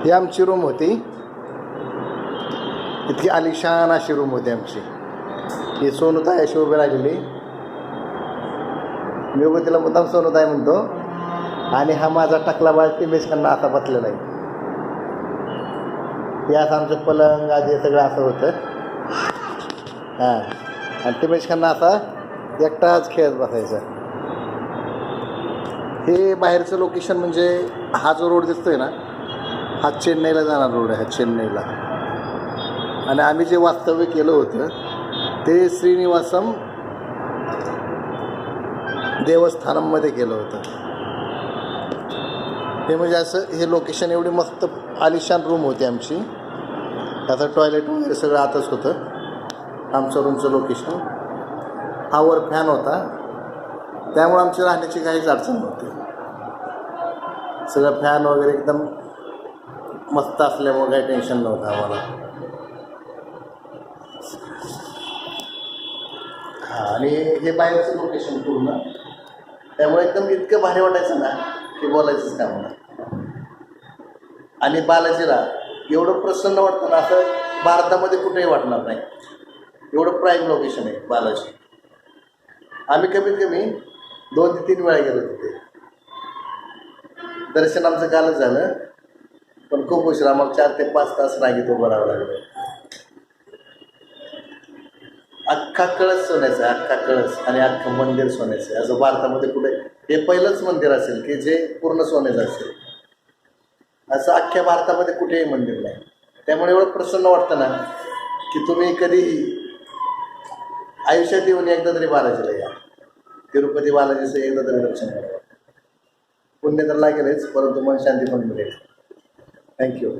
ही आमची रूम होती. इतकी आलिशान अशी रूम होती आमची. ही सोनूताई अशी उभी राहिलेली. मी उभं तिला मुद्दाम सोनूताई म्हणतो. आणि हा माझा टकला बाळ तिमेशखांना असा बसलेला आहे. हे असं आमचं पलंग आधी सगळं असं होतं. हां, आणि तिमेशखांना असा एकटाच खेळत बसायचा. हे बाहेरचं लोकेशन म्हणजे हा जो रोड दिसतोय ना, हा चेन्नईला जाणार रोड आहे. हा चेन्नईला. आणि आम्ही जे वास्तव्य केलं होतं ते श्रीनिवासम देवस्थानममध्ये केलं होतं. हे म्हणजे असं हे लोकेशन एवढी मस्त आलिशान रूम होती आमची. त्याचं टॉयलेट वगैरे सगळं आतच होतं. आमचं रूमचं लोकेशन. हा वर फॅन होता, त्यामुळे आमची राहण्याची काहीच अडचण नव्हती. सगळं फॅन वगैरे एकदम मस्त असल्यामुळे काही टेन्शन नव्हतं आम्हाला. हां, आणि हे बाहेरचं लोकेशन पूर्ण, त्यामुळे एकदम इतकं भारी वाटायचं ना की बोलायचंच काम नाही. आणि बालाजीला एवढं प्रसन्न वाटतं ना, असं भारतामध्ये कुठेही वाटणार नाही. एवढं प्राईम लोकेशन आहे बालाजी. आम्ही कमीत कमी 2 ते 3 वेळा गेलो तिथे. दर्शन आमचं कालच झालं, पण खूप उशीर, आम्हाला 4 ते 5 तास रांगेत उभं राहावं लागलं. अख्खा कळस सोन्याचा आहे, अख्खा कळस. आणि अख्खं मंदिर सोन्याचं आहे. असं भारतामध्ये कुठे हे पहिलंच मंदिर असेल की जे पूर्ण सोन्याचं असेल. असं अख्ख्या भारतामध्ये कुठेही मंदिर नाही. त्यामुळे एवढं प्रसन्न वाटतं ना की तुम्ही कधी आयुष्यात येऊन एकदा तरी बालाजीला या. तिरुपती बालाजीचं एकदा तरी दर्शन करा. पुण्य तर लागेलच, परंतु मन शांती पण मिळेल. थँक्यू.